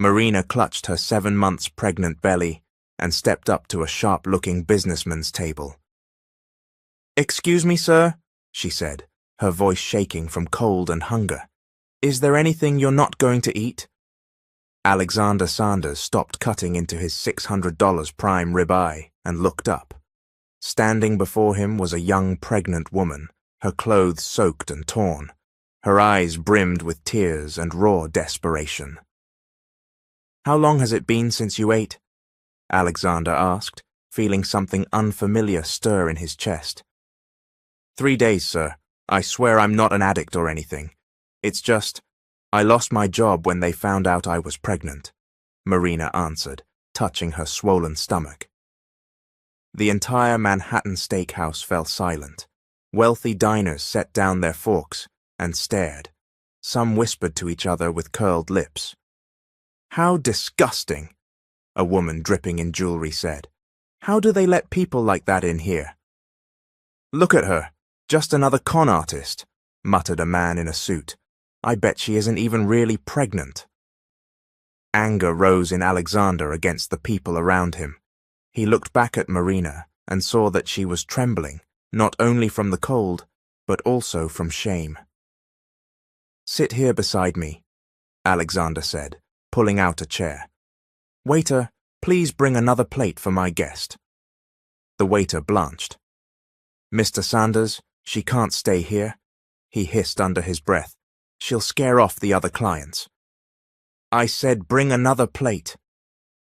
Marina clutched her 7 months pregnant belly and stepped up to a sharp-looking businessman's table. "Excuse me, sir," she said, her voice shaking from cold and hunger. "Is there anything you're not going to eat?" Alexander Sanders stopped cutting into his $600 prime ribeye and looked up. Standing before him was a young pregnant woman, her clothes soaked and torn. Her eyes brimmed with tears and raw desperation. "How long has it been since you ate?" Alexander asked, feeling something unfamiliar stir in his chest. 3 days, sir. I swear I'm not an addict or anything. It's just, I lost my job when they found out I was pregnant," Marina answered, touching her swollen stomach. The entire Manhattan steakhouse fell silent. Wealthy diners set down their forks and stared. Some whispered to each other with curled lips. "How disgusting," a woman dripping in jewelry said. "How do they let people like that in here?" "Look at her, just another con artist," muttered a man in a suit. "I bet she isn't even really pregnant." Anger rose in Alexander against the people around him. He looked back at Marina and saw that she was trembling, not only from the cold, but also from shame. "Sit here beside me," Alexander said, pulling out a chair. "Waiter, please bring another plate for my guest." The waiter blanched. "Mr. Sanders, she can't stay here," he hissed under his breath. "She'll scare off the other clients." "I said bring another plate,"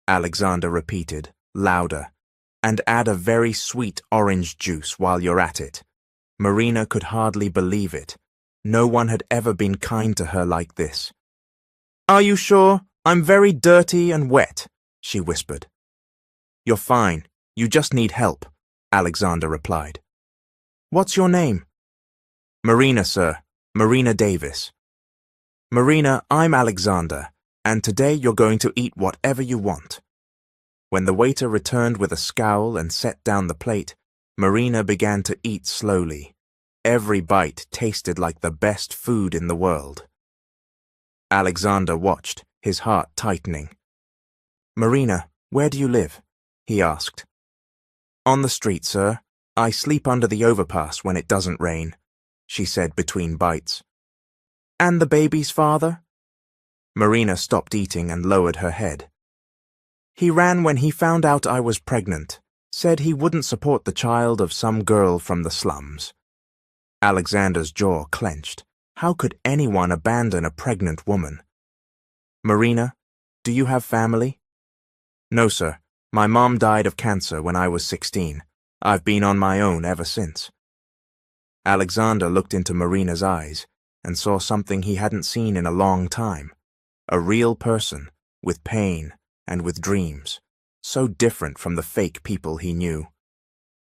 Alexander repeated, louder, "and add a very sweet orange juice while you're at it." Marina could hardly believe it. No one had ever been kind to her like this. "Are you sure? I'm very dirty and wet," she whispered. "You're fine. You just need help," Alexander replied. "What's your name?" "Marina, sir. Marina Davis." "Marina, I'm Alexander, and today you're going to eat whatever you want." When the waiter returned with a scowl and set down the plate, Marina began to eat slowly. Every bite tasted like the best food in the world. Alexander watched, his heart tightening. "Marina, where do you live?" he asked. "On the street, sir. I sleep under the overpass when it doesn't rain," she said between bites. "And the baby's father?" Marina stopped eating and lowered her head. "He ran when he found out I was pregnant, said he wouldn't support the child of some girl from the slums." Alexander's jaw clenched. How could anyone abandon a pregnant woman? "Marina, do you have family?" "No, sir. My mom died of cancer when I was 16. I've been on my own ever since." Alexander looked into Marina's eyes and saw something he hadn't seen in a long time. A real person, with pain and with dreams, so different from the fake people he knew.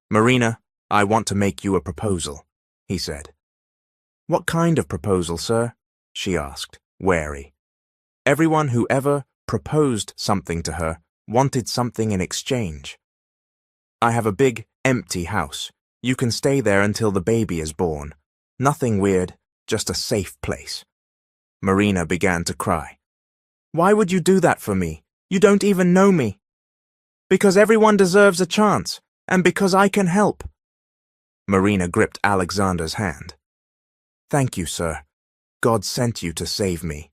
"Marina, I want to make you a proposal," he said. "What kind of proposal, sir?" she asked, wary. Everyone who ever proposed something to her wanted something in exchange. "I have a big, empty house. You can stay there until the baby is born. Nothing weird, just a safe place." Marina began to cry. "Why would you do that for me? You don't even know me." "Because everyone deserves a chance, and because I can help." Marina gripped Alexander's hand. "Thank you, sir. God sent you to save me."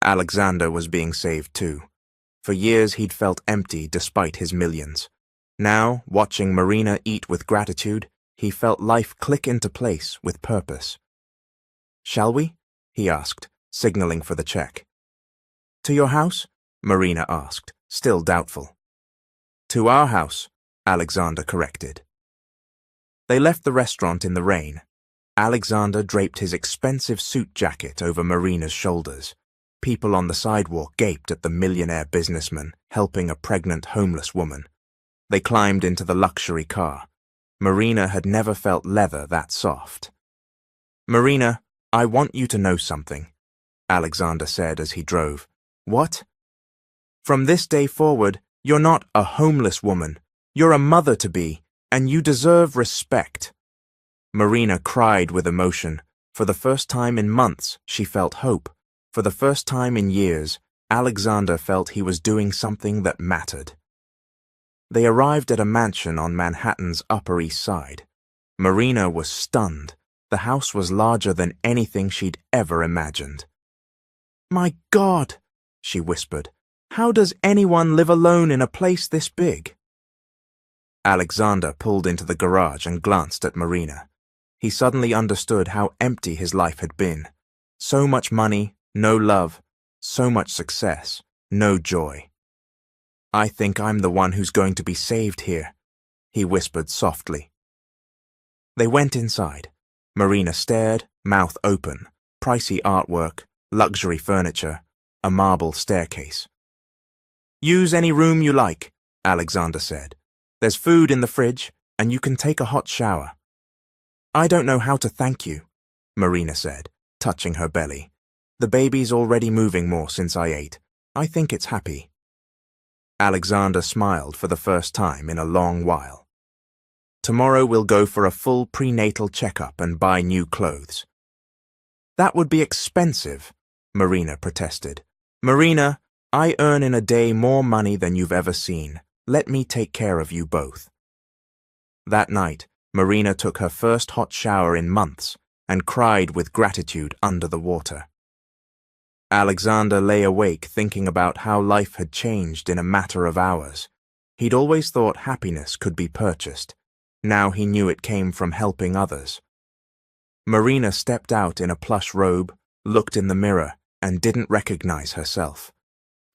Alexander was being saved too. For years he'd felt empty despite his millions. Now, watching Marina eat with gratitude, he felt life click into place with purpose. "Shall we?" he asked, signaling for the check. "To your house?" Marina asked, still doubtful. "To our house," Alexander corrected. They left the restaurant in the rain. Alexander draped his expensive suit jacket over Marina's shoulders. People on the sidewalk gaped at the millionaire businessman helping a pregnant homeless woman. They climbed into the luxury car. Marina had never felt leather that soft. "Marina, I want you to know something," Alexander said as he drove. "What?" "From this day forward, you're not a homeless woman. You're a mother-to-be, and you deserve respect." Marina cried with emotion. For the first time in months, she felt hope. For the first time in years, Alexander felt he was doing something that mattered. They arrived at a mansion on Manhattan's Upper East Side. Marina was stunned. The house was larger than anything she'd ever imagined. "My God," she whispered. "How does anyone live alone in a place this big?" Alexander pulled into the garage and glanced at Marina. He suddenly understood how empty his life had been. So much money, no love. So much success, no joy. "I think I'm the one who's going to be saved here," he whispered softly. They went inside. Marina stared, mouth open. Pricey artwork, luxury furniture, a marble staircase. "Use any room you like," Alexander said. "There's food in the fridge, and you can take a hot shower." "I don't know how to thank you," Marina said, touching her belly. "The baby's already moving more since I ate. I think it's happy." Alexander smiled for the first time in a long while. "Tomorrow we'll go for a full prenatal checkup and buy new clothes." "That would be expensive," Marina protested. "Marina, I earn in a day more money than you've ever seen. Let me take care of you both." That night, Marina took her first hot shower in months and cried with gratitude under the water. Alexander lay awake thinking about how life had changed in a matter of hours. He'd always thought happiness could be purchased. Now he knew it came from helping others. Marina stepped out in a plush robe, looked in the mirror, and didn't recognize herself.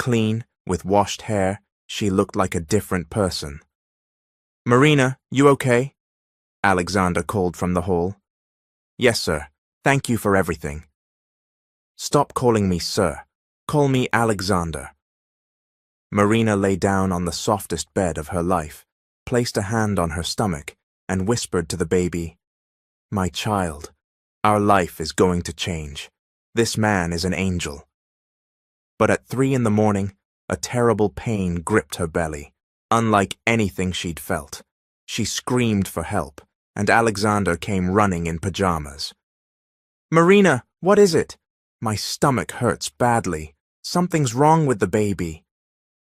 Clean, with washed hair, she looked like a different person. "Marina, you okay?" Alexander called from the hall. "Yes, sir. Thank you for everything." "Stop calling me sir. Call me Alexander." Marina lay down on the softest bed of her life, placed a hand on her stomach, and whispered to the baby, "My child, our life is going to change. This man is an angel." But at 3 in the morning, a terrible pain gripped her belly, unlike anything she'd felt. She screamed for help, and Alexander came running in pajamas. "Marina, what is it?" "My stomach hurts badly. Something's wrong with the baby."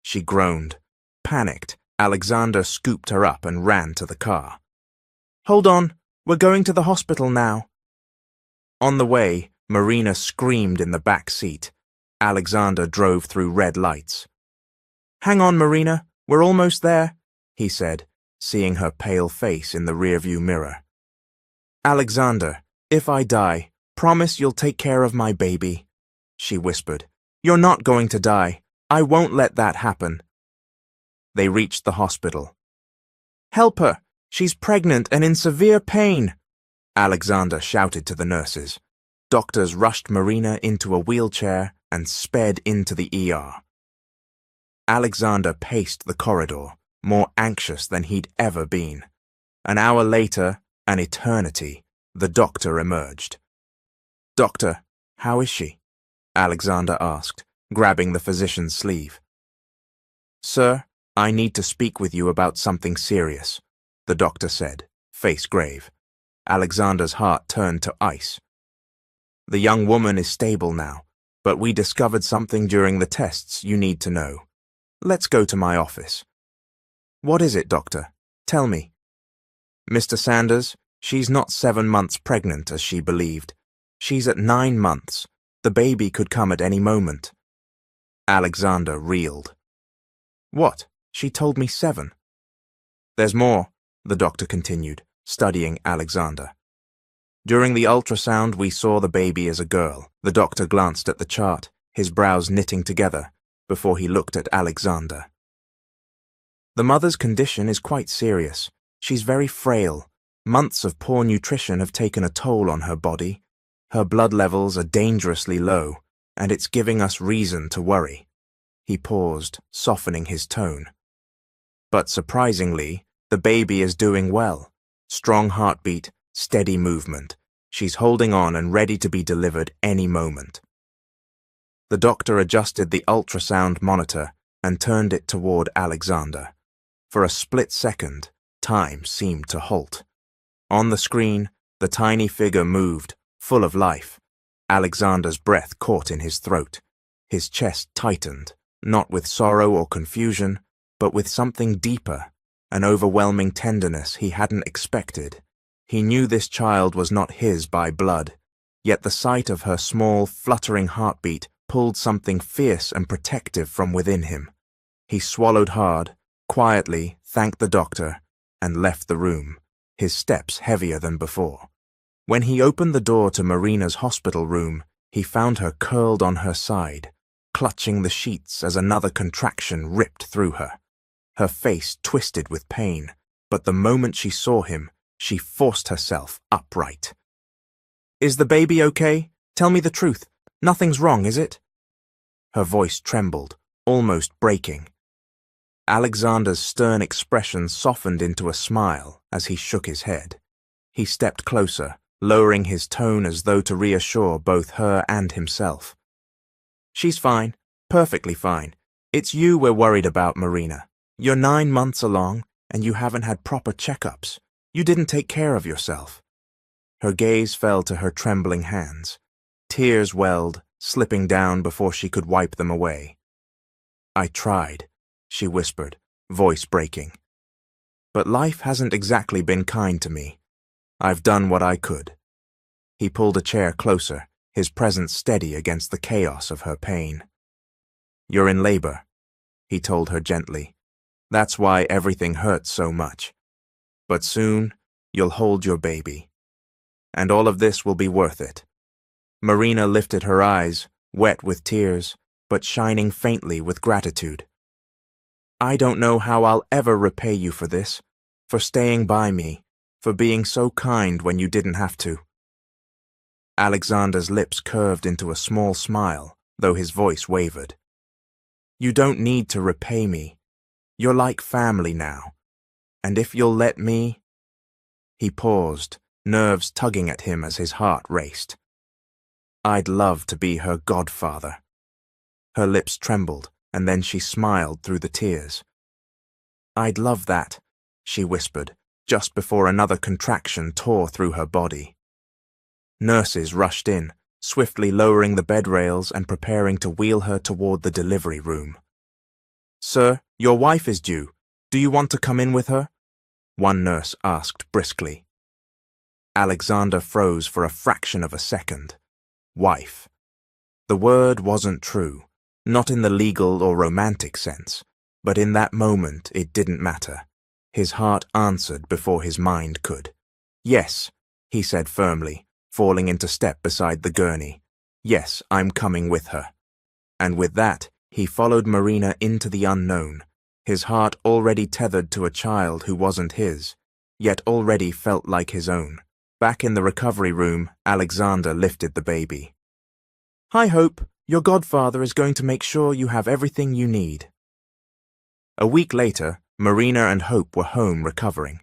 She groaned. Panicked, Alexander scooped her up and ran to the car. "Hold on, we're going to the hospital now." On the way, Marina screamed in the back seat. Alexander drove through red lights. "Hang on, Marina, we're almost there," he said, seeing her pale face in the rearview mirror. "Alexander, if I die, promise you'll take care of my baby," she whispered. "You're not going to die. I won't let that happen." They reached the hospital. "Help her! She's pregnant and in severe pain!" Alexander shouted to the nurses. Doctors rushed Marina into a wheelchair and sped into the ER. Alexander paced the corridor, more anxious than he'd ever been. An hour later, an eternity, the doctor emerged. "Doctor, how is she?" Alexander asked, grabbing the physician's sleeve. "Sir, I need to speak with you about something serious," the doctor said, face grave. Alexander's heart turned to ice. "The young woman is stable now, but we discovered something during the tests you need to know. Let's go to my office." "What is it, doctor? Tell me." "Mr. Sanders, she's not 7 months pregnant as she believed. She's at 9 months. The baby could come at any moment." Alexander reeled. "What? She told me 7. "There's more," the doctor continued, studying Alexander. "During the ultrasound, we saw the baby as a girl." The doctor glanced at the chart, his brows knitting together, before he looked at Alexander. "The mother's condition is quite serious. She's very frail. Months of poor nutrition have taken a toll on her body. Her blood levels are dangerously low, and it's giving us reason to worry." He paused, softening his tone. "But surprisingly, the baby is doing well. Strong heartbeat, steady movement. She's holding on and ready to be delivered any moment." The doctor adjusted the ultrasound monitor and turned it toward Alexander. For a split second, time seemed to halt. On the screen, the tiny figure moved, full of life. Alexander's breath caught in his throat. His chest tightened, not with sorrow or confusion, but with something deeper, an overwhelming tenderness he hadn't expected. He knew this child was not his by blood, yet the sight of her small, fluttering heartbeat pulled something fierce and protective from within him. He swallowed hard, quietly thanked the doctor, and left the room, his steps heavier than before. When he opened the door to Marina's hospital room, he found her curled on her side, clutching the sheets as another contraction ripped through her. Her face twisted with pain, but the moment she saw him, she forced herself upright. "Is the baby okay? Tell me the truth. Nothing's wrong, is it?" Her voice trembled, almost breaking. Alexander's stern expression softened into a smile as he shook his head. He stepped closer, lowering his tone as though to reassure both her and himself. "She's fine, perfectly fine. It's you we're worried about, Marina. You're 9 months along, and you haven't had proper checkups. You didn't take care of yourself." Her gaze fell to her trembling hands. Tears welled, slipping down before she could wipe them away. "I tried," she whispered, voice breaking. "But life hasn't exactly been kind to me. I've done what I could." He pulled a chair closer, his presence steady against the chaos of her pain. "You're in labor," he told her gently. "That's why everything hurts so much. But soon, you'll hold your baby. And all of this will be worth it." Marina lifted her eyes, wet with tears, but shining faintly with gratitude. "I don't know how I'll ever repay you for this, for staying by me, for being so kind when you didn't have to." Alexander's lips curved into a small smile, though his voice wavered. "You don't need to repay me. You're like family now. And if you'll let me—" He paused, nerves tugging at him as his heart raced. "I'd love to be her godfather." Her lips trembled, and then she smiled through the tears. "I'd love that," she whispered, just before another contraction tore through her body. Nurses rushed in, swiftly lowering the bed rails and preparing to wheel her toward the delivery room. "Sir, your wife is due. Do you want to come in with her?" one nurse asked briskly. Alexander froze for a fraction of a second. Wife. The word wasn't true, not in the legal or romantic sense, but in that moment it didn't matter. His heart answered before his mind could. "Yes," he said firmly, falling into step beside the gurney. "Yes, I'm coming with her." And with that, he followed Marina into the unknown, his heart already tethered to a child who wasn't his, yet already felt like his own. Back in the recovery room, Alexander lifted the baby. "Hi, Hope. Your godfather is going to make sure you have everything you need." A week later, Marina and Hope were home recovering.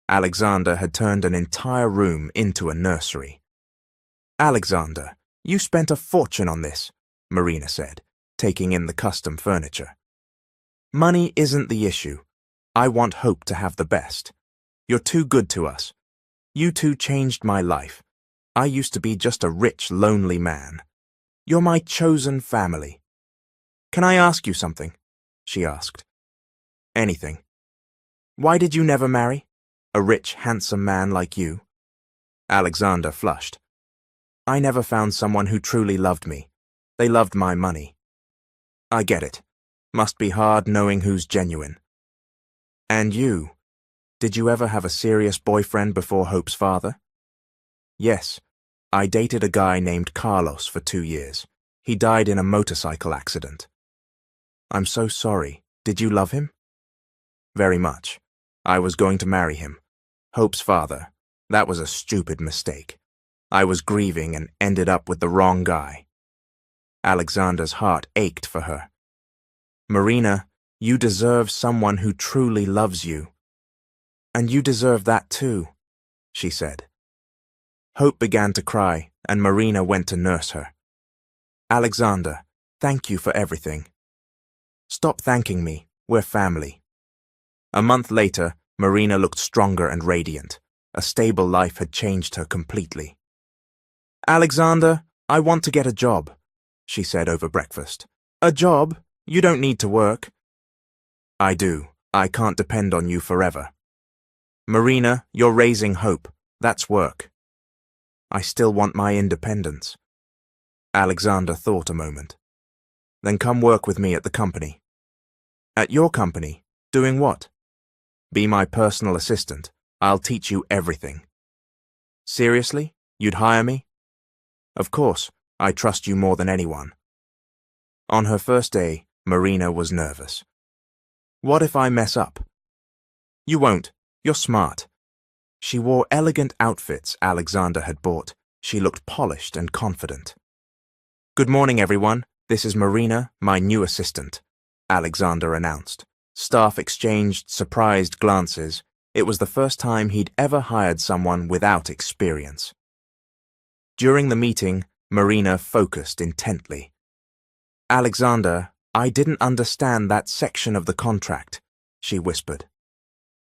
Alexander had turned an entire room into a nursery. "Alexander, you spent a fortune on this," Marina said, taking in the custom furniture. "Money isn't the issue. I want Hope to have the best. You're too good to us. You two changed my life. I used to be just a rich, lonely man. You're my chosen family." "Can I ask you something?" she asked. "Anything." "Why did you never marry? A rich, handsome man like you?" Alexander flushed. "I never found someone who truly loved me. They loved my money." "I get it. Must be hard knowing who's genuine." "And you? Did you ever have a serious boyfriend before Hope's father?" "Yes. I dated a guy named Carlos for 2 years. He died in a motorcycle accident." "I'm so sorry. Did you love him?" "Very much. I was going to marry him. Hope's father. That was a stupid mistake. I was grieving and ended up with the wrong guy." Alexander's heart ached for her. "Marina, you deserve someone who truly loves you." "And you deserve that too," she said. Hope began to cry, and Marina went to nurse her. "Alexander, thank you for everything." "Stop thanking me. We're family." A month later, Marina looked stronger and radiant. A stable life had changed her completely. "Alexander, I want to get a job," she said over breakfast. A job? You don't need to work. I do. I can't depend on you forever. Marina, you're raising hope. That's work. I still want my independence. Alexander thought a moment. Then come work with me at the company. At your company? Doing what? Be my personal assistant. I'll teach you everything. Seriously? You'd hire me? Of course. I trust you more than anyone. On her first day, Marina was nervous. What if I mess up? You won't. You're smart. She wore elegant outfits Alexander had bought. She looked polished and confident. Good morning, everyone. This is Marina, my new assistant, Alexander announced. Staff exchanged surprised glances. It was the first time he'd ever hired someone without experience. During the meeting, Marina focused intently. Alexander, I didn't understand that section of the contract, she whispered.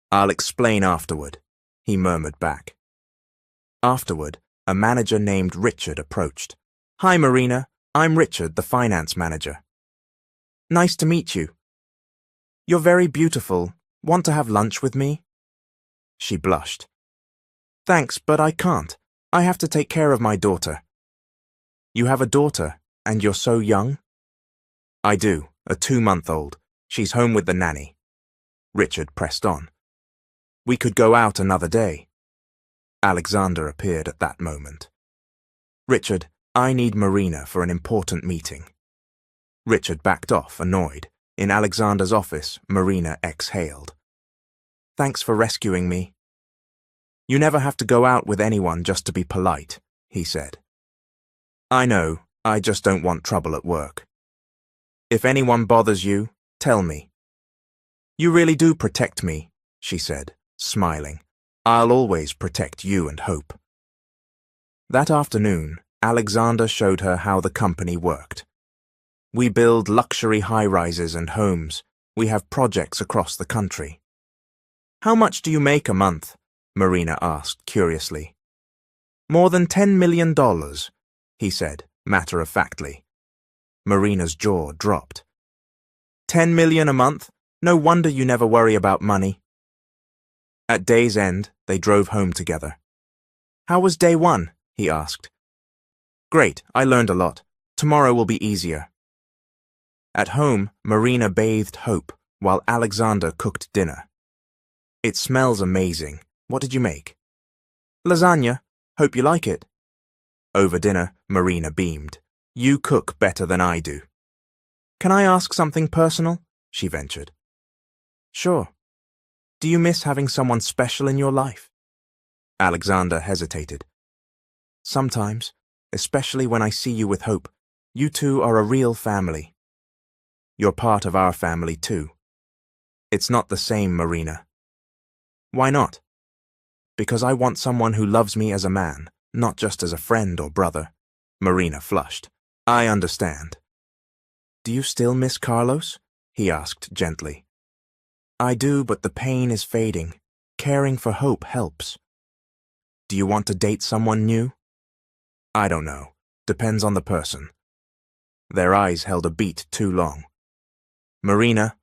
I'll explain afterward, he murmured back. Afterward, a manager named Richard approached. Hi, Marina. I'm Richard, the finance manager. Nice to meet you. You're very beautiful. Want to have lunch with me? She blushed. Thanks, but I can't. I have to take care of my daughter. You have a daughter, and you're so young? I do, a 2-month-old. She's home with the nanny. Richard pressed on. We could go out another day. Alexander appeared at that moment. Richard, I need Marina for an important meeting. Richard backed off, annoyed. In Alexander's office, Marina exhaled. Thanks for rescuing me. You never have to go out with anyone just to be polite, he said. I know, I just don't want trouble at work. If anyone bothers you, tell me. You really do protect me, she said, smiling. I'll always protect you and Hope. That afternoon, Alexander showed her how the company worked. We build luxury high-rises and homes. We have projects across the country. How much do you make a month? Marina asked curiously. More than $10 million, he said, matter-of-factly. Marina's jaw dropped. 10 million a month? No wonder you never worry about money. At day's end, they drove home together. How was day 1? He asked. Great, I learned a lot. Tomorrow will be easier. At home, Marina bathed Hope, while Alexander cooked dinner. It smells amazing. What did you make? Lasagna. Hope you like it. Over dinner, Marina beamed. You cook better than I do. Can I ask something personal? She ventured. Sure. Do you miss having someone special in your life? Alexander hesitated. Sometimes, especially when I see you with Hope. You two are a real family. You're part of our family too. It's not the same, Marina. Why not? Because I want someone who loves me as a man, not just as a friend or brother. Marina flushed. I understand. Do you still miss Carlos? He asked gently. I do, but the pain is fading. Caring for Hope helps. Do you want to date someone new? I don't know. Depends on the person. Their eyes held a beat too long. Marina,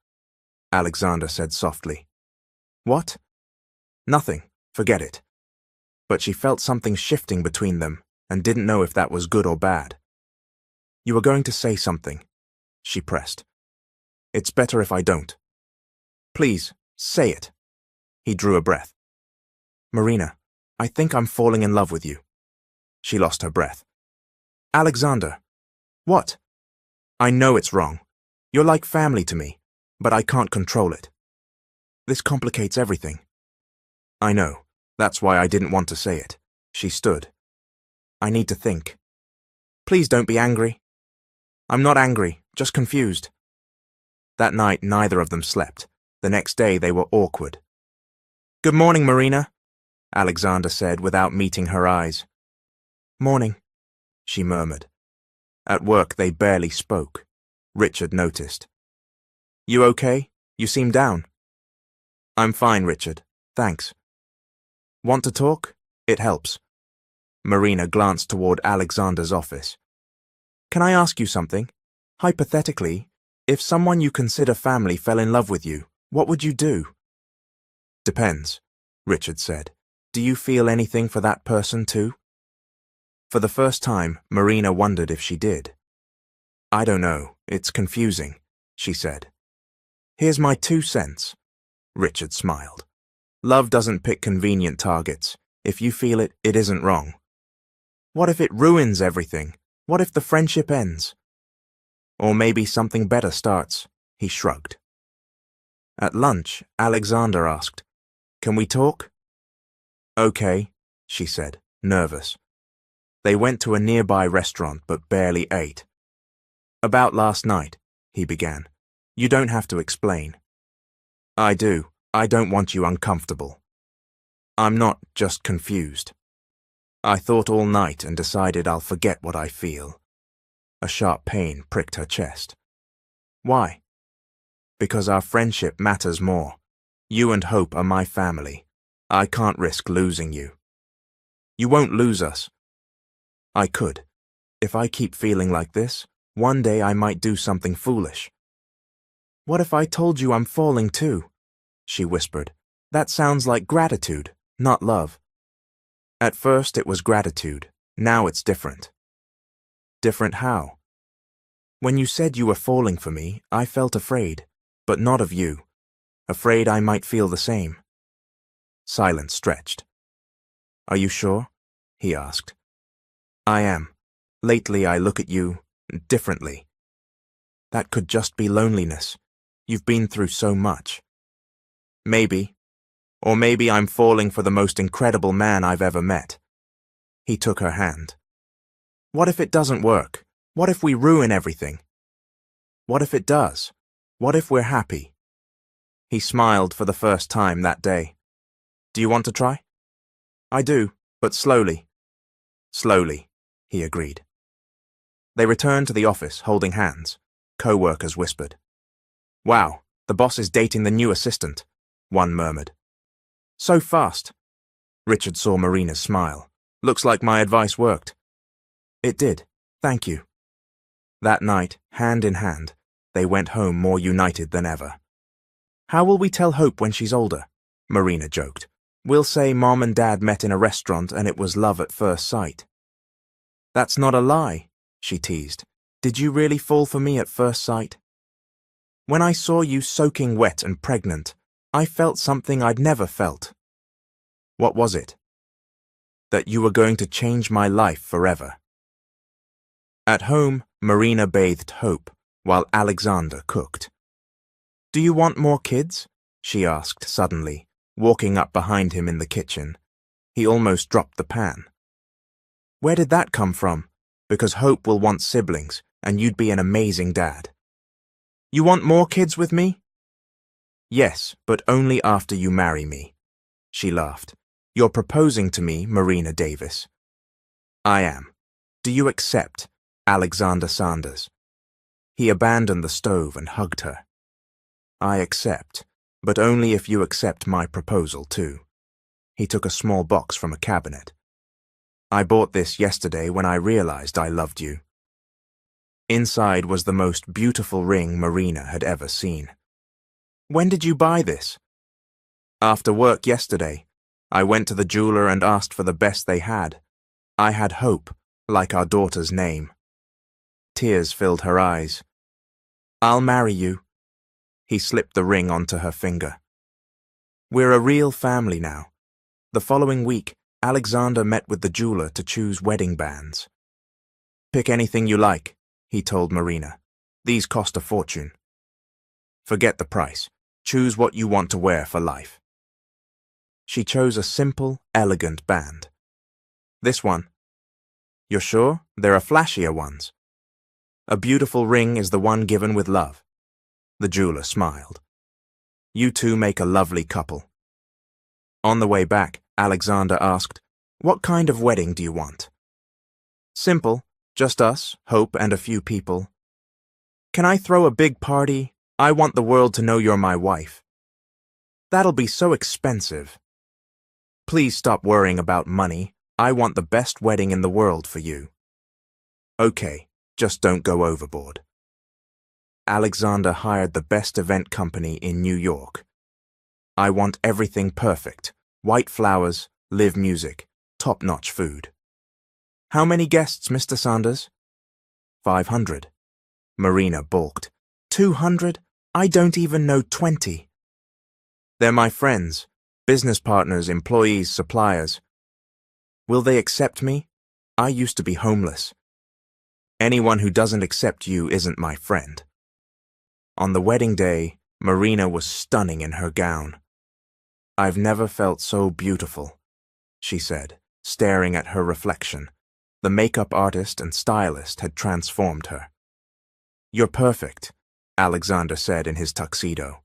Alexander said softly. What? Nothing. Forget it. But she felt something shifting between them and didn't know if that was good or bad. You were going to say something, she pressed. It's better if I don't. Please, say it. He drew a breath. Marina, I think I'm falling in love with you. She lost her breath. Alexander. What? I know it's wrong. You're like family to me, but I can't control it. This complicates everything. I know. That's why I didn't want to say it. She stood. I need to think. Please don't be angry. I'm not angry, just confused. That night, neither of them slept. The next day, they were awkward. Good morning, Marina, Alexander said without meeting her eyes. Morning, she murmured. At work, they barely spoke. Richard noticed. You okay? You seem down. I'm fine, Richard. Thanks. Want to talk? It helps. Marina glanced toward Alexander's office. Can I ask you something? Hypothetically, if someone you consider family fell in love with you, what would you do? Depends, Richard said. Do you feel anything for that person too? For the first time, Marina wondered if she did. I don't know, it's confusing, she said. Here's my 2 cents. Richard smiled. Love doesn't pick convenient targets. If you feel it, it isn't wrong. What if it ruins everything? What if the friendship ends? Or maybe something better starts, he shrugged. At lunch, Alexander asked, Can we talk? Okay, she said, nervous. They went to a nearby restaurant but barely ate. About last night, he began. You don't have to explain. I do. I don't want you uncomfortable. I'm not just confused. I thought all night and decided I'll forget what I feel. A sharp pain pricked her chest. Why? Because our friendship matters more. You and Hope are my family. I can't risk losing you. You won't lose us. I could. If I keep feeling like this, one day I might do something foolish. What if I told you I'm falling too? She whispered. That sounds like gratitude, not love. At first it was gratitude. Now it's different. Different how? When you said you were falling for me, I felt afraid, but not of you. Afraid I might feel the same. Silence stretched. Are you sure? He asked. I am. Lately I look at you differently. That could just be loneliness. You've been through so much. Maybe. Or maybe I'm falling for the most incredible man I've ever met. He took her hand. What if it doesn't work? What if we ruin everything? What if it does? What if we're happy? He smiled for the first time that day. Do you want to try? I do, but slowly. Slowly, he agreed. They returned to the office, holding hands. Co-workers whispered. Wow, the boss is dating the new assistant, one murmured. So fast. Richard saw Marina's smile. Looks like my advice worked. It did. Thank you. That night, hand in hand, they went home more united than ever. How will we tell Hope when she's older? Marina joked. We'll say Mom and Dad met in a restaurant and it was love at first sight. That's not a lie, she teased. Did you really fall for me at first sight? When I saw you soaking wet and pregnant, I felt something I'd never felt. What was it? That you were going to change my life forever. At home, Marina bathed Hope, while Alexander cooked. Do you want more kids? She asked suddenly, walking up behind him in the kitchen. He almost dropped the pan. Where did that come from? Because Hope will want siblings, and you'd be an amazing dad. You want more kids with me? Yes, but only after you marry me. She laughed. You're proposing to me, Marina Davis. I am. Do you accept, Alexander Sanders? He abandoned the stove and hugged her. I accept, but only if you accept my proposal too. He took a small box from a cabinet. I bought this yesterday when I realized I loved you. Inside was the most beautiful ring Marina had ever seen. When did you buy this? After work yesterday. I went to the jeweler and asked for the best they had. I had Hope, like our daughter's name. Tears filled her eyes. I'll marry you. He slipped the ring onto her finger. We're a real family now. The following week, Alexander met with the jeweler to choose wedding bands. Pick anything you like, he told Marina. These cost a fortune. Forget the price. Choose what you want to wear for life. She chose a simple, elegant band. This one. You're sure? There are flashier ones. A beautiful ring is the one given with love. The jeweler smiled. You two make a lovely couple. On the way back, Alexander asked, What kind of wedding do you want? Simple, just us, Hope, and a few people. Can I throw a big party? I want the world to know you're my wife. That'll be so expensive. Please stop worrying about money. I want the best wedding in the world for you. Okay, just don't go overboard. Alexander hired the best event company in New York. I want everything perfect. White flowers, live music, top-notch food. How many guests, Mr. Sanders? 500. Marina balked. 200? I don't even know 20. They're my friends, business partners, employees, suppliers. Will they accept me? I used to be homeless. Anyone who doesn't accept you isn't my friend. On the wedding day, Marina was stunning in her gown. I've never felt so beautiful, she said, staring at her reflection. The makeup artist and stylist had transformed her. You're perfect, Alexander said in his tuxedo.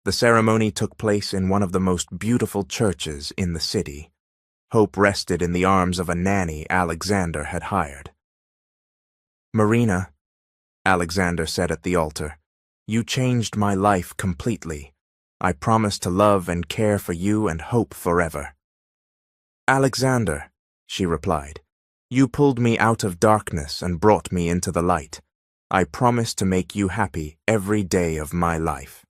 The ceremony took place in one of the most beautiful churches in the city. Hope rested in the arms of a nanny Alexander had hired. Marina, Alexander said at the altar, you changed my life completely. I promise to love and care for you and Hope forever. Alexander, she replied, you pulled me out of darkness and brought me into the light. I promise to make you happy every day of my life.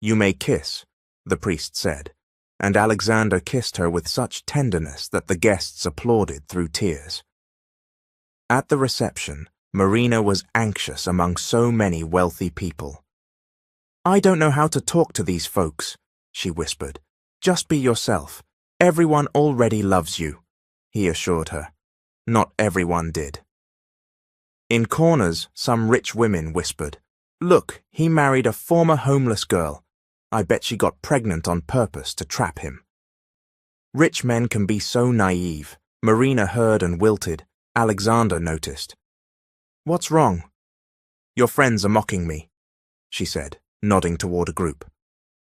You may kiss, the priest said, and Alexander kissed her with such tenderness that the guests applauded through tears. At the reception, Marina was anxious among so many wealthy people. I don't know how to talk to these folks, she whispered. Just be yourself. Everyone already loves you, he assured her. Not everyone did. In corners, some rich women whispered, Look, he married a former homeless girl. I bet she got pregnant on purpose to trap him. Rich men can be so naive. Marina heard and wilted. Alexander noticed. What's wrong? Your friends are mocking me, she said, nodding toward a group.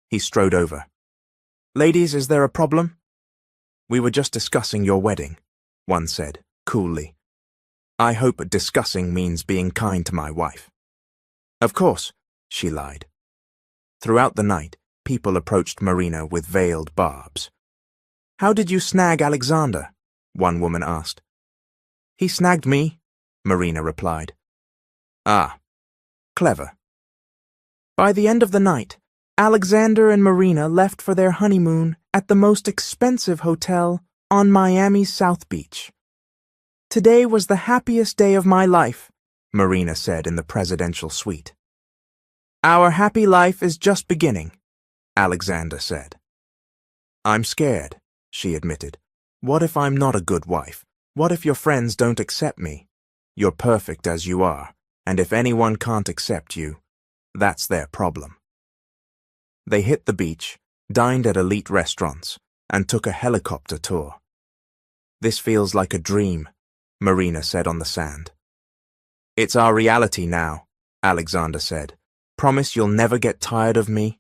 He strode over. Ladies, is there a problem? We were just discussing your wedding, one said, coolly. I hope discussing means being kind to my wife. Of course, she lied. Throughout the night, people approached Marina with veiled barbs. How did you snag Alexander? One woman asked. He snagged me, Marina replied. Ah, clever. By the end of the night, Alexander and Marina left for their honeymoon at the most expensive hotel on Miami's South Beach. Today was the happiest day of my life, Marina said in the presidential suite. Our happy life is just beginning, Alexander said. I'm scared, she admitted. What if I'm not a good wife? What if your friends don't accept me? You're perfect as you are, and if anyone can't accept you, that's their problem. They hit the beach, dined at elite restaurants, and took a helicopter tour. This feels like a dream, Marina said on the sand. It's our reality now, Alexander said. Promise you'll never get tired of me?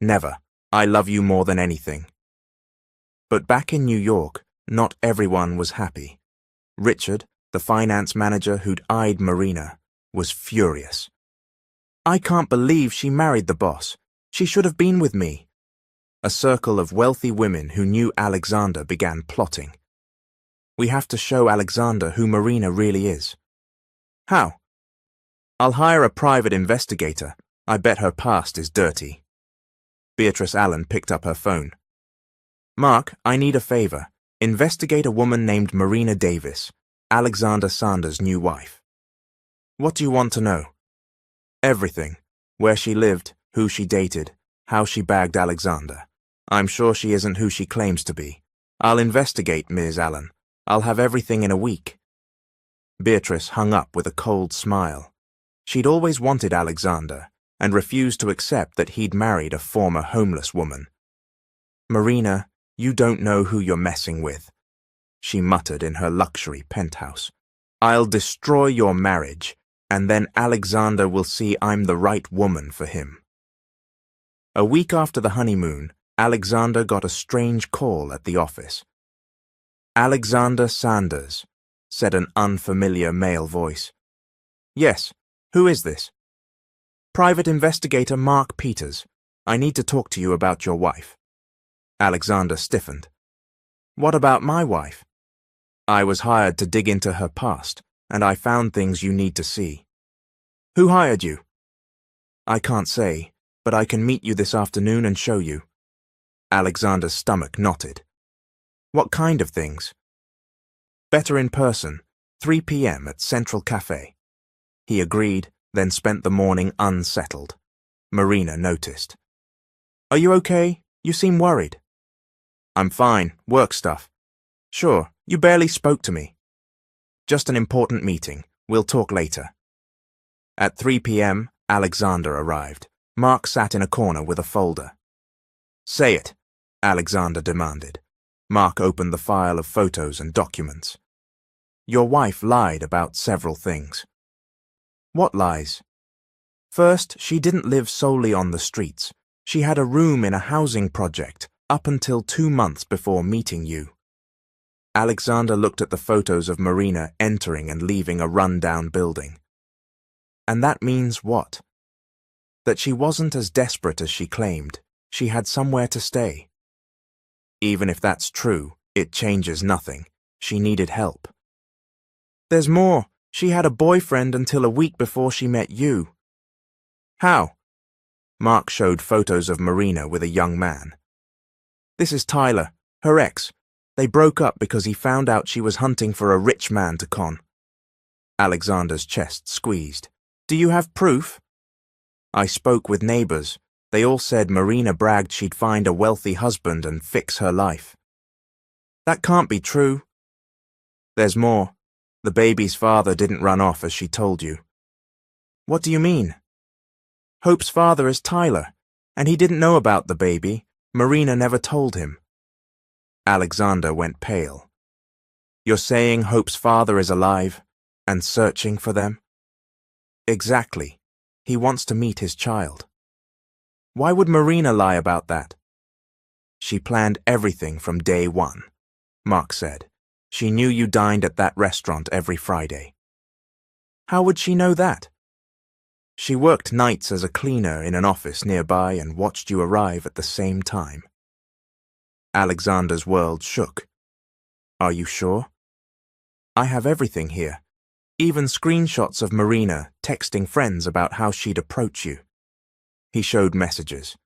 Never. I love you more than anything. But back in New York, not everyone was happy. Richard, the finance manager who'd eyed Marina, was furious. I can't believe she married the boss. She should have been with me. A circle of wealthy women who knew Alexander began plotting. We have to show Alexander who Marina really is. How? I'll hire a private investigator. I bet her past is dirty. Beatrice Allen picked up her phone. Mark, I need a favor. Investigate a woman named Marina Davis, Alexander Sanders' new wife. What do you want to know? Everything. Where she lived, who she dated, how she bagged Alexander. I'm sure she isn't who she claims to be. I'll investigate, Ms. Allen. I'll have everything in a week. Beatrice hung up with a cold smile. She'd always wanted Alexander and refused to accept that he'd married a former homeless woman. Marina, you don't know who you're messing with, she muttered in her luxury penthouse. I'll destroy your marriage, and then Alexander will see I'm the right woman for him. A week after the honeymoon, Alexander got a strange call at the office. Alexander Sanders, said an unfamiliar male voice. Yes, who is this? Private investigator Mark Peters. I need to talk to you about your wife. Alexander stiffened. What about my wife? I was hired to dig into her past, and I found things you need to see. Who hired you? I can't say, but I can meet you this afternoon and show you. Alexander's stomach knotted. What kind of things? Better in person, 3 p.m. at Central Cafe. He agreed, then spent the morning unsettled. Marina noticed. Are you okay? You seem worried. I'm fine, work stuff. Sure, you barely spoke to me. Just an important meeting. We'll talk later. At 3 p.m., Alexander arrived. Mark sat in a corner with a folder. Say it, Alexander demanded. Mark opened the file of photos and documents. Your wife lied about several things. What lies? First, she didn't live solely on the streets. She had a room in a housing project up until 2 months before meeting you. Alexander looked at the photos of Marina entering and leaving a run-down building. And that means what? That she wasn't as desperate as she claimed. She had somewhere to stay. Even if that's true, it changes nothing. She needed help. There's more. She had a boyfriend until a week before she met you. How? Mark showed photos of Marina with a young man. This is Tyler, her ex. They broke up because he found out she was hunting for a rich man to con. Alexander's chest squeezed. Do you have proof? I spoke with neighbors. They all said Marina bragged she'd find a wealthy husband and fix her life. That can't be true. There's more. The baby's father didn't run off as she told you. What do you mean? Hope's father is Tyler, and he didn't know about the baby. Marina never told him. Alexander went pale. You're saying Hope's father is alive and searching for them? Exactly. He wants to meet his child. Why would Marina lie about that? She planned everything from day one, Mark said. She knew you dined at that restaurant every Friday. How would she know that? She worked nights as a cleaner in an office nearby and watched you arrive at the same time. Alexander's world shook. Are you sure? I have everything here. Even screenshots of Marina texting friends about how she'd approach you. He showed messages.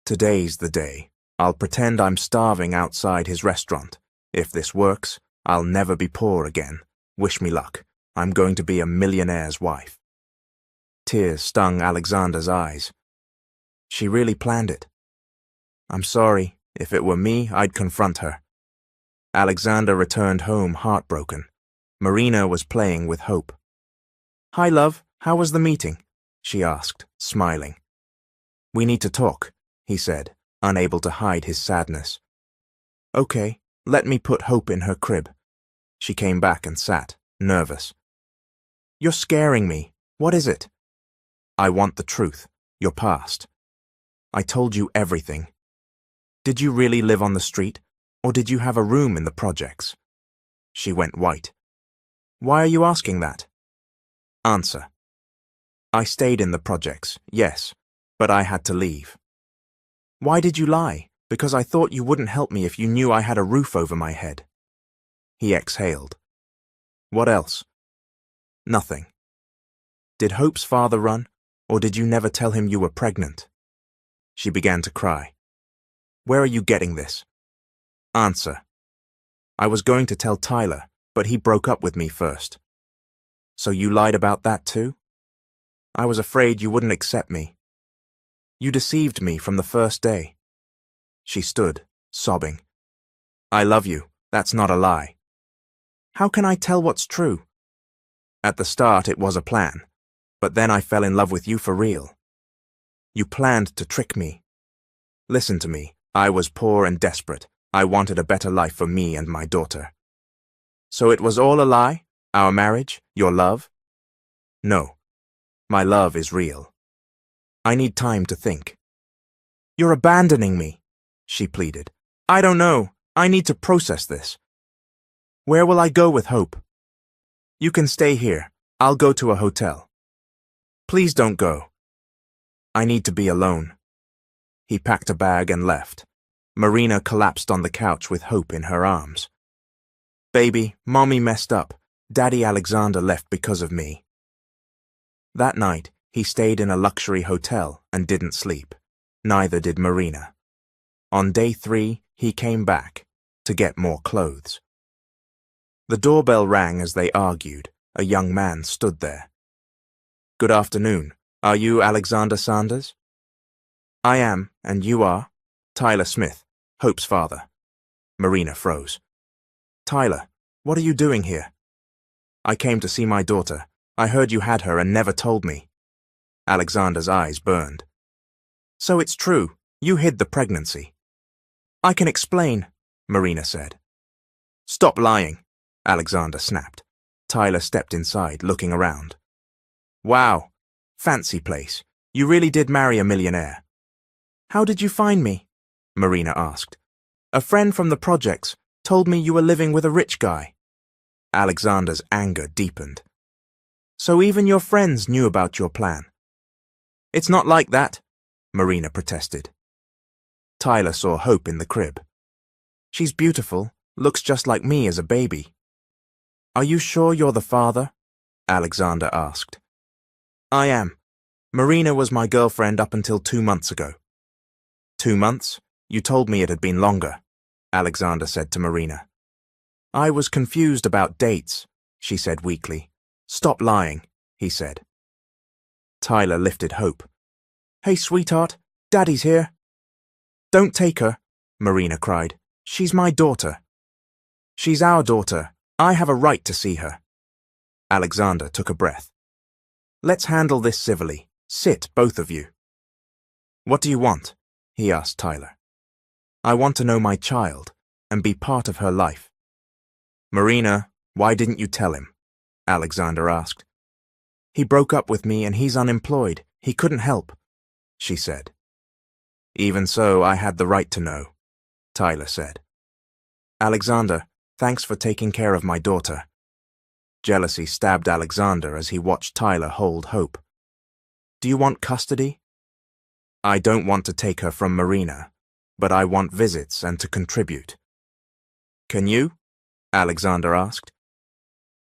Today's the day. I'll pretend I'm starving outside his restaurant. If this works, I'll never be poor again. Wish me luck. I'm going to be a millionaire's wife. Tears stung Alexander's eyes. She really planned it. I'm sorry. If it were me, I'd confront her. Alexander returned home heartbroken. Marina was playing with Hope. Hi, love. How was the meeting? She asked, smiling. We need to talk, he said, unable to hide his sadness. Okay, let me put Hope in her crib. She came back and sat, nervous. You're scaring me. What is it? I want the truth, your past. I told you everything. Did you really live on the street, or did you have a room in the projects? She went white. Why are you asking that? Answer. I stayed in the projects, yes, but I had to leave. Why did you lie? Because I thought you wouldn't help me if you knew I had a roof over my head. He exhaled. What else? Nothing. Did Hope's father run, or did you never tell him you were pregnant? She began to cry. Where are you getting this? Answer. I was going to tell Tyler, but he broke up with me first. So you lied about that too? I was afraid you wouldn't accept me. You deceived me from the first day. She stood, sobbing. I love you. That's not a lie. How can I tell what's true? At the start it was a plan, but then I fell in love with you for real. You planned to trick me. Listen to me. I was poor and desperate. I wanted a better life for me and my daughter. So it was all a lie? Our marriage? Your love? No. My love is real. I need time to think. You're abandoning me, she pleaded. I don't know. I need to process this. Where will I go with Hope? You can stay here. I'll go to a hotel. Please don't go. I need to be alone. He packed a bag and left. Marina collapsed on the couch with Hope in her arms. Baby, Mommy messed up. Daddy Alexander left because of me. That night, he stayed in a luxury hotel and didn't sleep. Neither did Marina. On day 3, he came back to get more clothes. The doorbell rang as they argued. A young man stood there. "Good afternoon. Are you Alexander Sanders?" "I am, and you are?" "Tyler Smith, Hope's father." Marina froze. "Tyler, what are you doing here?" "I came to see my daughter. I heard you had her and never told me." Alexander's eyes burned. "So it's true. You hid the pregnancy." "I can explain," Marina said. "Stop lying," Alexander snapped. Tyler stepped inside, looking around. "Wow, fancy place. You really did marry a millionaire." "How did you find me?" Marina asked. "A friend from the projects told me you were living with a rich guy." Alexander's anger deepened. "So even your friends knew about your plan?" "It's not like that," Marina protested. Tyler saw Hope in the crib. "She's beautiful, looks just like me as a baby." "Are you sure you're the father?" Alexander asked. "I am. Marina was my girlfriend up until 2 months ago." 2 months? You told me it had been longer, Alexander said to Marina. "I was confused about dates," she said weakly. "Stop lying," he said. Tyler lifted Hope. "Hey, sweetheart, Daddy's here." "Don't take her," Marina cried. "She's my daughter." "She's our daughter. I have a right to see her." Alexander took a breath. "Let's handle this civilly. Sit, both of you." "What do you want?" he asked Tyler. "I want to know my child and be part of her life." "Marina, why didn't you tell him?" Alexander asked. "He broke up with me and he's unemployed. He couldn't help," she said. "Even so, I had the right to know," Tyler said. "Alexander, thanks for taking care of my daughter." Jealousy stabbed Alexander as he watched Tyler hold Hope. "Do you want custody?" "I don't want to take her from Marina, but I want visits and to contribute." "Can you?" Alexander asked.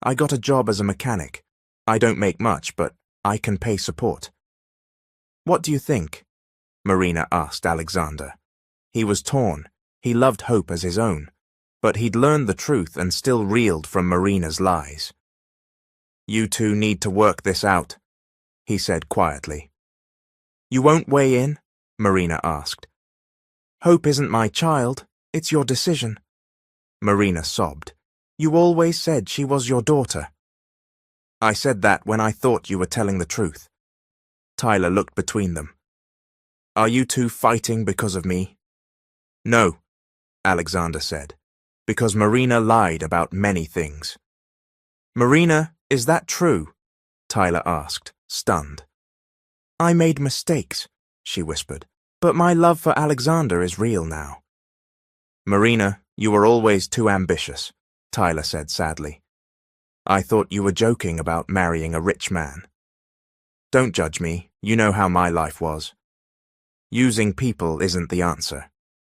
"I got a job as a mechanic. I don't make much, but I can pay support." "What do you think?" Marina asked Alexander. He was torn. He loved Hope as his own, but he'd learned the truth and still reeled from Marina's lies. "You two need to work this out," he said quietly. "You won't weigh in?" Marina asked. "Hope isn't my child. It's your decision." Marina sobbed. "You always said she was your daughter." "I said that when I thought you were telling the truth." Tyler looked between them. "Are you two fighting because of me?" "No," Alexander said, "because Marina lied about many things." "Marina, is that true?" Tyler asked, stunned. "I made mistakes," she whispered, "but my love for Alexander is real now." "Marina, you were always too ambitious," Tyler said sadly. "I thought you were joking about marrying a rich man." "Don't judge me. You know how my life was." "Using people isn't the answer."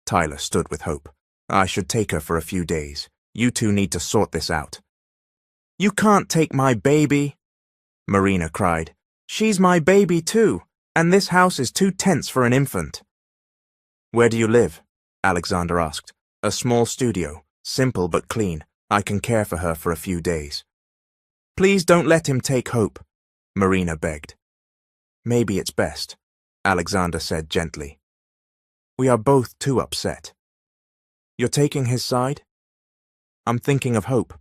Tyler stood with Hope. "I should take her for a few days. You two need to sort this out." "You can't take my baby," Marina cried. "She's my baby too, and this house is too tense for an infant." "Where do you live?" Alexander asked. "A small studio, simple but clean. I can care for her for a few days." "Please don't let him take Hope," Marina begged. "Maybe it's best," Alexander said gently. "We are both too upset." "You're taking his side?" "I'm thinking of Hope."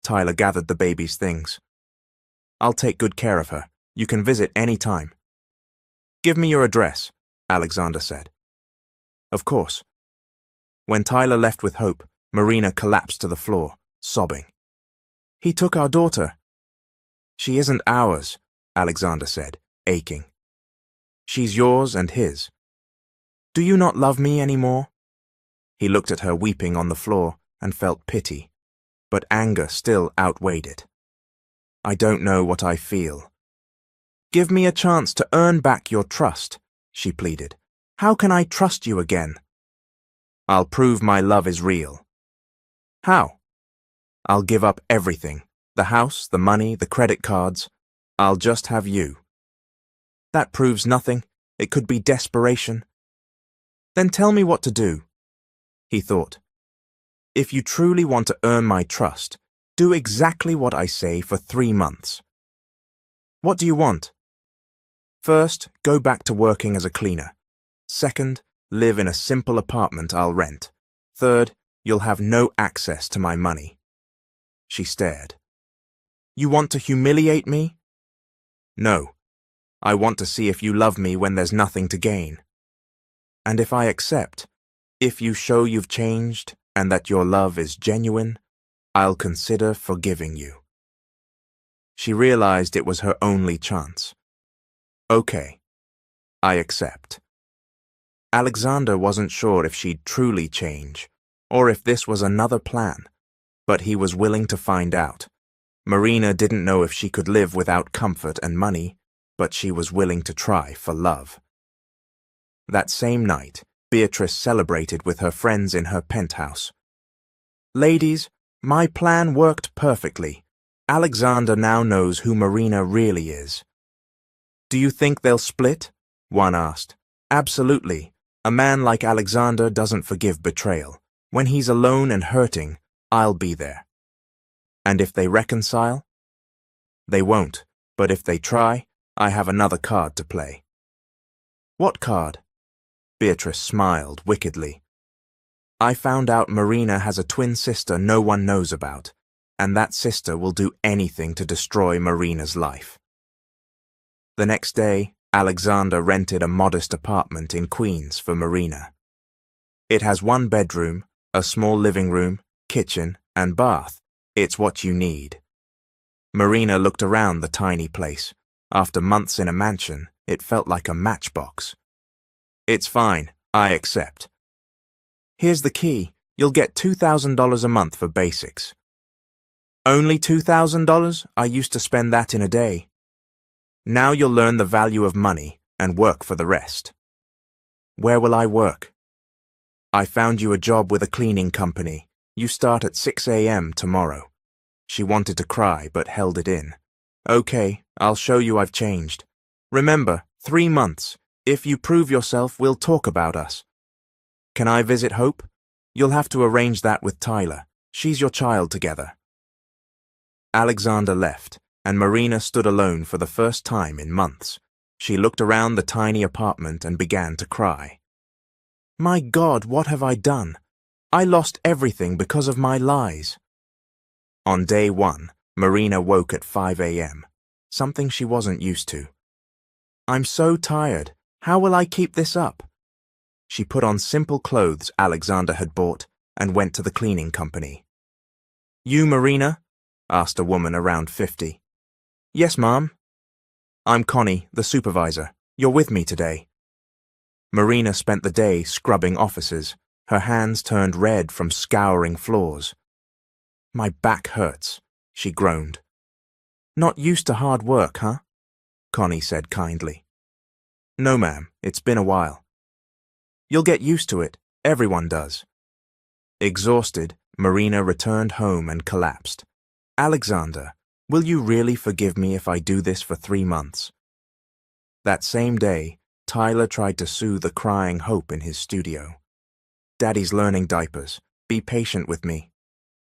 Tyler gathered the baby's things. "I'll take good care of her. You can visit any time." "Give me your address," Alexander said. "Of course." When Tyler left with Hope, Marina collapsed to the floor, sobbing. "He took our daughter." "She isn't ours," Alexander said, aching. "She's yours and his. Do you not love me anymore?" He looked at her weeping on the floor and felt pity, but anger still outweighed it. "I don't know what I feel." "Give me a chance to earn back your trust," she pleaded. "How can I trust you again?" "I'll prove my love is real." "How?" "I'll give up everything. The house, the money, the credit cards. I'll just have you. That proves nothing. It could be desperation. Then tell me what to do, he thought. If you truly want to earn my trust, do exactly what I say for 3 months. What do you want? First, go back to working as a cleaner. Second, live in a simple apartment I'll rent. Third, you'll have no access to my money. She stared. You want to humiliate me? No. I want to see if you love me when there's nothing to gain. And if I accept, if you show you've changed and that your love is genuine, I'll consider forgiving you. She realized it was her only chance. Okay, I accept. Alexander wasn't sure if she'd truly change, or if this was another plan, but he was willing to find out. Marina didn't know if she could live without comfort and money, but she was willing to try for love. That same night, Beatrice celebrated with her friends in her penthouse. Ladies, my plan worked perfectly. Alexander now knows who Marina really is. Do you think they'll split? One asked. Absolutely. A man like Alexander doesn't forgive betrayal. When he's alone and hurting, I'll be there. And if they reconcile? They won't, but if they try, I have another card to play. What card? Beatrice smiled wickedly. I found out Marina has a twin sister no one knows about, and that sister will do anything to destroy Marina's life. The next day, Alexander rented a modest apartment in Queens for Marina. It has 1 bedroom, a small living room, kitchen, and bath. It's what you need. Marina looked around the tiny place. After months in a mansion, it felt like a matchbox. It's fine, I accept. Here's the key. You'll get $2,000 a month for basics. Only $2,000? I used to spend that in a day. Now you'll learn the value of money and work for the rest. Where will I work? I found you a job with a cleaning company. You start at 6 a.m. tomorrow. She wanted to cry but held it in. Okay, I'll show you I've changed. Remember, 3 months. If you prove yourself, we'll talk about us. Can I visit Hope? You'll have to arrange that with Tyler. She's your child together. Alexander left, and Marina stood alone for the first time in months. She looked around the tiny apartment and began to cry. My God, what have I done? I lost everything because of my lies. On day 1, Marina woke at 5 a.m., something she wasn't used to. I'm so tired. How will I keep this up? She put on simple clothes Alexander had bought and went to the cleaning company. You, Marina? Asked a woman around 50. Yes, ma'am. I'm Connie, the supervisor. You're with me today. Marina spent the day scrubbing offices. Her hands turned red from scouring floors. My back hurts, she groaned. Not used to hard work, huh? Connie said kindly. No, ma'am, it's been a while. You'll get used to it. Everyone does. Exhausted, Marina returned home and collapsed. Alexander, will you really forgive me if I do this for 3 months? That same day, Tyler tried to soothe the crying Hope in his studio. Daddy's learning diapers. Be patient with me.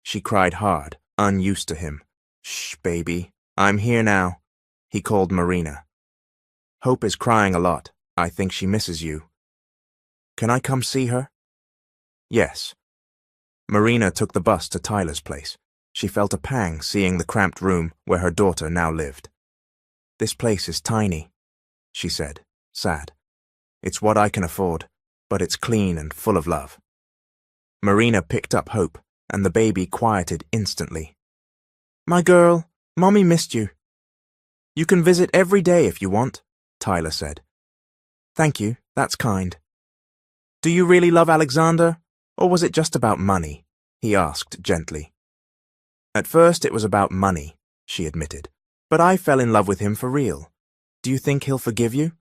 She cried hard, unused to him. Shh, baby. I'm here now. He called Marina. Hope is crying a lot. I think she misses you. Can I come see her? Yes. Marina took the bus to Tyler's place. She felt a pang seeing the cramped room where her daughter now lived. This place is tiny, she said, sad. It's what I can afford, but it's clean and full of love. Marina picked up Hope, and the baby quieted instantly. My girl, Mommy missed you. You can visit every day if you want, Tyler said. Thank you, that's kind. Do you really love Alexander, or was it just about money? He asked gently. At first it was about money, she admitted, but I fell in love with him for real. Do you think he'll forgive you?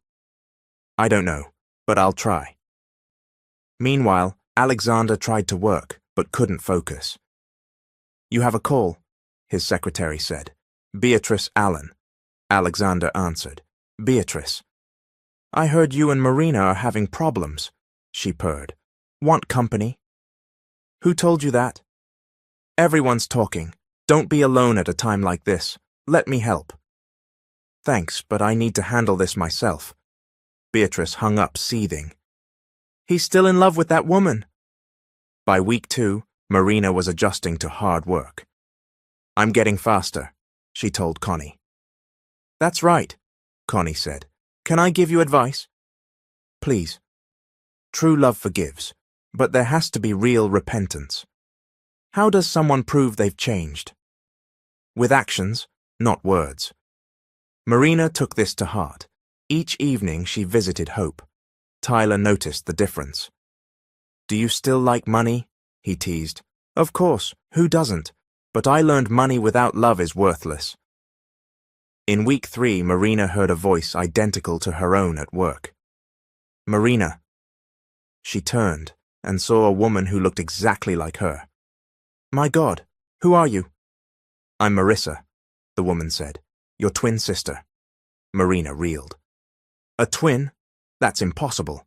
I don't know, but I'll try. Meanwhile, Alexander tried to work, but couldn't focus. You have a call, his secretary said. Beatrice Allen. Alexander answered. Beatrice. I heard you and Marina are having problems, she purred. Want company? Who told you that? Everyone's talking. Don't be alone at a time like this. Let me help. Thanks, but I need to handle this myself. Beatrice hung up, seething. He's still in love with that woman. By week 2, Marina was adjusting to hard work. I'm getting faster, she told Connie. That's right, Connie said. Can I give you advice? Please. True love forgives, but there has to be real repentance. How does someone prove they've changed? With actions, not words. Marina took this to heart. Each evening she visited Hope. Tyler noticed the difference. Do you still like money? He teased. Of course, who doesn't? But I learned money without love is worthless. In week 3, Marina heard a voice identical to her own at work. Marina. She turned and saw a woman who looked exactly like her. My God, who are you? I'm Marissa, the woman said. Your twin sister. Marina reeled. A twin? That's impossible.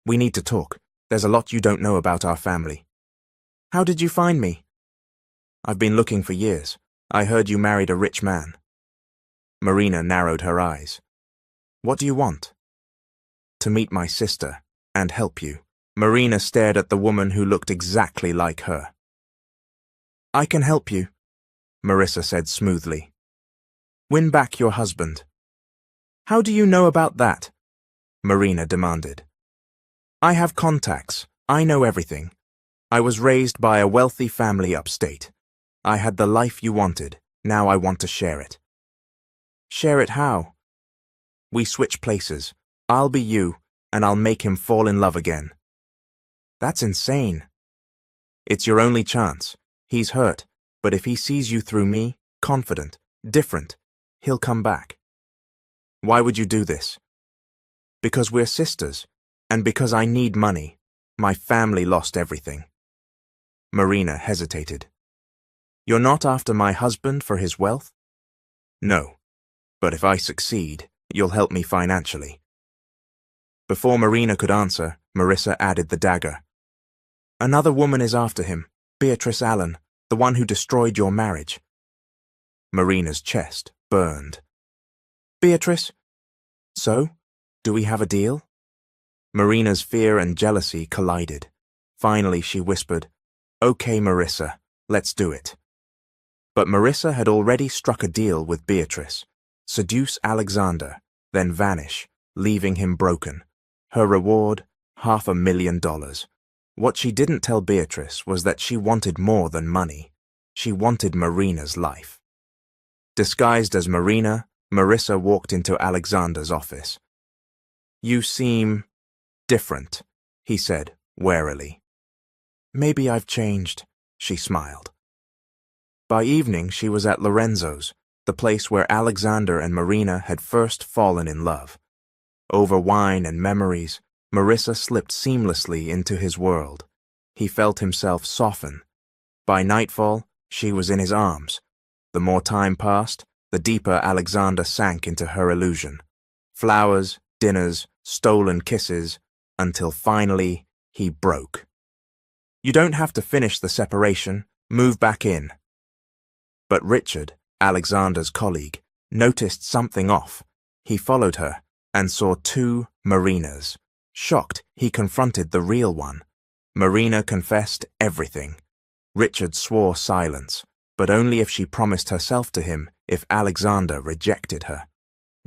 We need to talk. There's a lot you don't know about our family. How did you find me? I've been looking for years. I heard you married a rich man. Marina narrowed her eyes. What do you want? To meet my sister and help you. Marina stared at the woman who looked exactly like her. I can help you, Marissa said smoothly. Win back your husband. How do you know about that? Marina demanded. I have contacts. I know everything. I was raised by a wealthy family upstate. I had the life you wanted. Now I want to share it. Share it how? We switch places. I'll be you, and I'll make him fall in love again. That's insane. It's your only chance. He's hurt, but if he sees you through me, confident, different, he'll come back. Why would you do this? Because we're sisters, and because I need money. My family lost everything. Marina hesitated. You're not after my husband for his wealth? No. But if I succeed, you'll help me financially. Before Marina could answer, Marissa added the dagger. Another woman is after him, Beatrice Allen, the one who destroyed your marriage. Marina's chest burned. Beatrice? So, do we have a deal? Marina's fear and jealousy collided. Finally, she whispered, Okay, Marissa, let's do it. But Marissa had already struck a deal with Beatrice. Seduce Alexander, then vanish, leaving him broken. Her reward, $500,000. What she didn't tell Beatrice was that she wanted more than money. She wanted Marina's life. Disguised as Marina, Marissa walked into Alexander's office. You seem different, he said warily. Maybe I've changed, she smiled. By evening, she was at Lorenzo's, the place where Alexander and Marina had first fallen in love. Over wine and memories, Marissa slipped seamlessly into his world. He felt himself soften. By nightfall, she was in his arms. The more time passed, the deeper Alexander sank into her illusion. Flowers, dinners, stolen kisses, until finally he broke. You don't have to finish the separation, move back in. But Richard, Alexander's colleague, noticed something off. He followed her and saw 2 Marinas. Shocked, he confronted the real one. Marina confessed everything. Richard swore silence, but only if she promised herself to him if Alexander rejected her.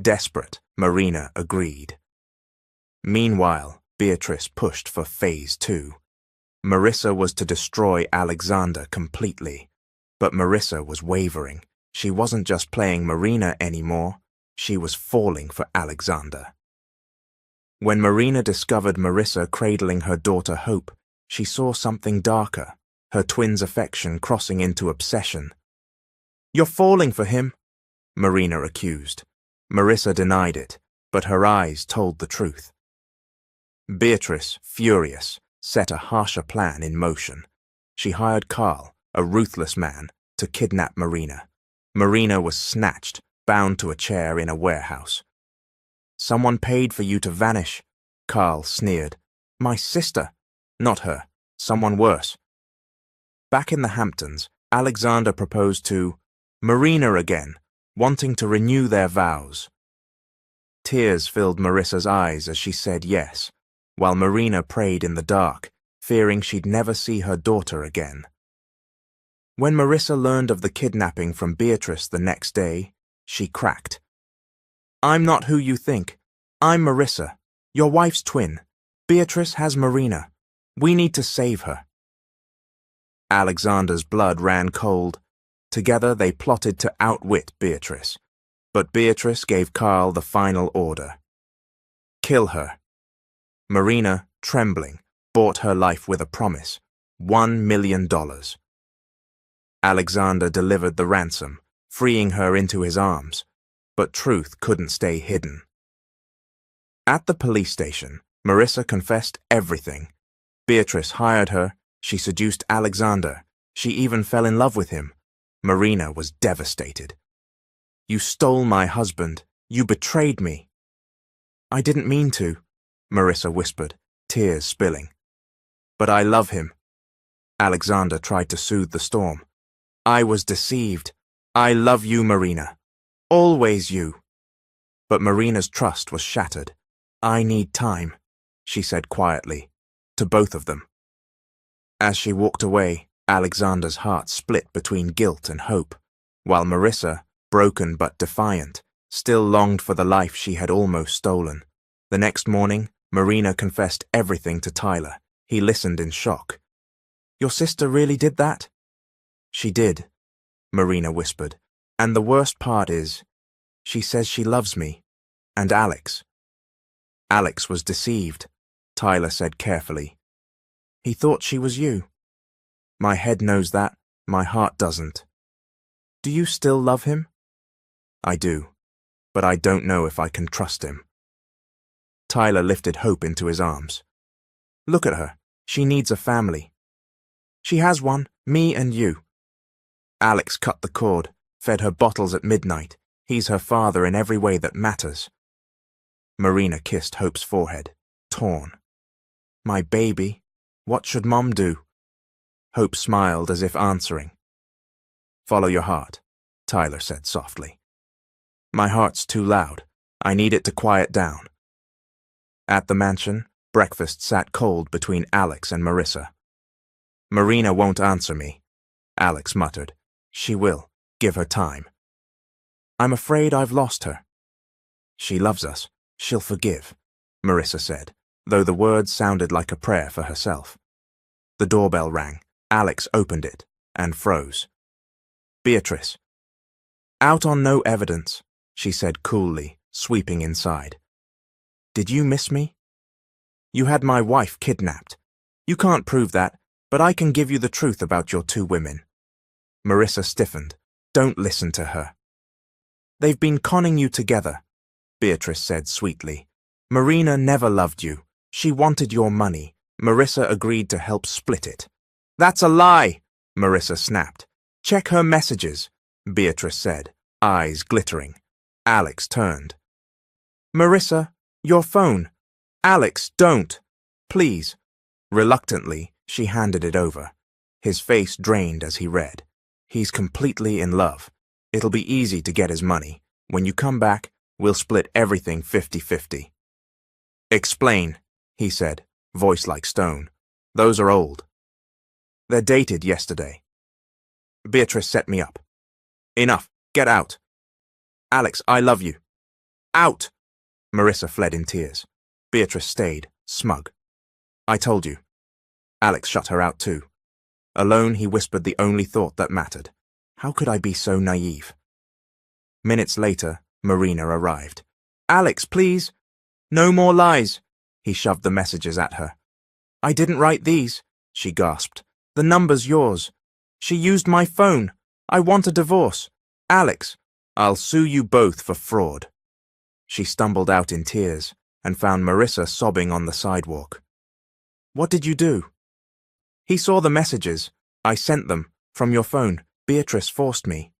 Desperate, Marina agreed. Meanwhile, Beatrice pushed for phase 2. Marissa was to destroy Alexander completely. But Marissa was wavering. She wasn't just playing Marina anymore. She was falling for Alexander. When Marina discovered Marissa cradling her daughter Hope, she saw something darker, her twin's affection crossing into obsession. You're falling for him, Marina accused. Marissa denied it, but her eyes told the truth. Beatrice, furious, set a harsher plan in motion. She hired Carl, a ruthless man, to kidnap Marina. Marina was snatched, bound to a chair in a warehouse. "Someone paid for you to vanish," Carl sneered. "My sister." "Not her. Someone worse." Back in the Hamptons, Alexander proposed to Marina again, wanting to renew their vows. Tears filled Marissa's eyes as she said yes, while Marina prayed in the dark, fearing she'd never see her daughter again. When Marissa learned of the kidnapping from Beatrice the next day, she cracked. "I'm not who you think. I'm Marissa, your wife's twin. Beatrice has Marina. We need to save her." Alexander's blood ran cold. Together they plotted to outwit Beatrice, but Beatrice gave Carl the final order. "Kill her." Marina, trembling, bought her life with a promise: $1 million. Alexander delivered the ransom, freeing her into his arms, but truth couldn't stay hidden. At the police station, Marissa confessed everything. Beatrice hired her, she seduced Alexander, she even fell in love with him. Marina was devastated. "You stole my husband. You betrayed me." "I didn't mean to," Marissa whispered, tears spilling. "But I love him." Alexander tried to soothe the storm. "I was deceived. I love you, Marina. Always you." But Marina's trust was shattered. "I need time," she said quietly, to both of them. As she walked away, Alexander's heart split between guilt and hope, while Marissa, broken but defiant, still longed for the life she had almost stolen. The next morning, Marina confessed everything to Tyler. He listened in shock. "Your sister really did that?" "She did," Marina whispered. "And the worst part is, she says she loves me, and Alex." "Alex was deceived," Tyler said carefully. "He thought she was you." "My head knows that, my heart doesn't." "Do you still love him?" "I do, but I don't know if I can trust him." Tyler lifted hope into his arms. "Look at her. She needs a family." "She has one, me and you." Alex cut the cord, fed her bottles at midnight. He's her father in every way that matters. Marina kissed Hope's forehead, torn. "My baby, what should Mom do?" Hope smiled as if answering. "Follow your heart," Tyler said softly. "My heart's too loud. I need it to quiet down." At the mansion, breakfast sat cold between Alex and Marissa. "Marina won't answer me," Alex muttered. "She will. Give her time." "I'm afraid I've lost her." "She loves us. She'll forgive," Marissa said, though the words sounded like a prayer for herself. The doorbell rang. Alex opened it and froze. "Beatrice." "Out on no evidence," she said coolly, sweeping inside. "Did you miss me?" "You had my wife kidnapped. You can't prove that, but I can give you the truth about your two women." Marissa stiffened. "Don't listen to her." "They've been conning you together," Beatrice said sweetly. "Marina never loved you. She wanted your money. Marissa agreed to help split it." "That's a lie," Marissa snapped. "Check her messages," Beatrice said, eyes glittering. Alex turned. "Marissa, your phone." "Alex, don't. Please." Reluctantly, she handed it over. His face drained as he read. "He's completely in love. It'll be easy to get his money. When you come back, we'll split everything 50-50. "Explain," he said, voice like stone. "Those are old." "They're dated yesterday." "Beatrice set me up." "Enough. Get out." "Alex, I love you." "Out!" Marissa fled in tears. Beatrice stayed, smug. "I told you." Alex shut her out too. Alone, he whispered the only thought that mattered. How could I be so naive? Minutes later, Marina arrived. "Alex, please." "No more lies." He shoved the messages at her. "I didn't write these," she gasped. "The number's yours. She used my phone. I want a divorce. Alex, I'll sue you both for fraud." She stumbled out in tears and found Marissa sobbing on the sidewalk. "What did you do?" "He saw the messages. I sent them. From your phone. Beatrice forced me."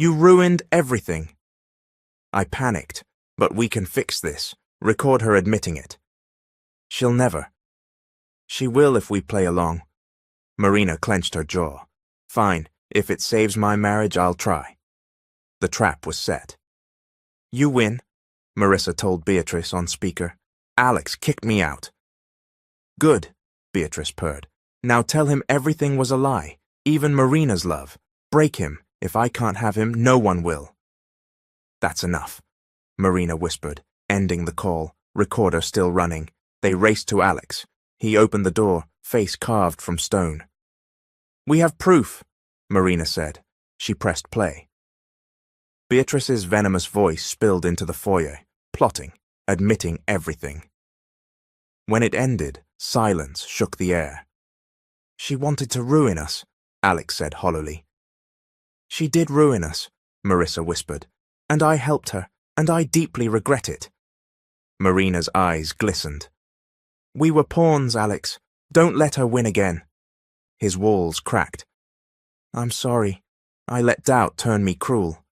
You ruined everything. I panicked, but we can fix this. Record her admitting it. She'll never. She will if we play along. Marina clenched her jaw. Fine, if it saves my marriage, I'll try. The trap was set. You win, Marissa told Beatrice on speaker. Alex kicked me out. Good, Beatrice purred. Now tell him everything was a lie, even Marina's love. Break him. If I can't have him, no one will. That's enough, Marina whispered, ending the call, recorder still running. They raced to Alex. He opened the door, face carved from stone. We have proof, Marina said. She pressed play. Beatrice's venomous voice spilled into the foyer, plotting, admitting everything. When it ended, silence shook the air. She wanted to ruin us, Alex said hollowly. She did ruin us, Marissa whispered, and I helped her, and I deeply regret it. Marina's eyes glistened. We were pawns, Alex. Don't let her win again. His walls cracked. I'm sorry. I let doubt turn me cruel.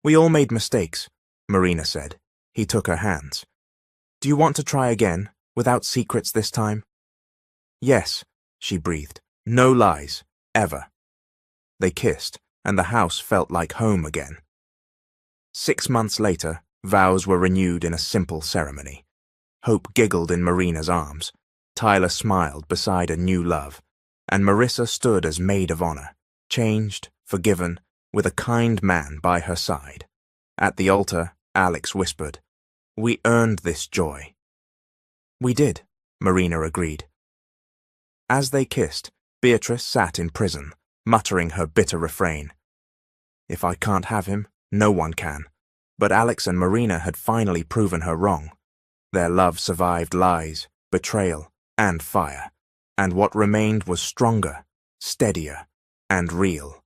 We all made mistakes, Marina said. He took her hands. Do you want to try again, without secrets this time? Yes, she breathed. No lies, ever. They kissed, and the house felt like home again. 6 months later, vows were renewed in a simple ceremony. Hope giggled in Marina's arms. Tyler smiled beside a new love, and Marissa stood as maid of honor, changed, forgiven, with a kind man by her side. At the altar, Alex whispered, We earned this joy. We did, Marina agreed. As they kissed, Beatrice sat in prison, muttering her bitter refrain. If I can't have him, no one can. But Alex and Marina had finally proven her wrong. Their love survived lies, betrayal, and fire, and what remained was stronger, steadier, and real.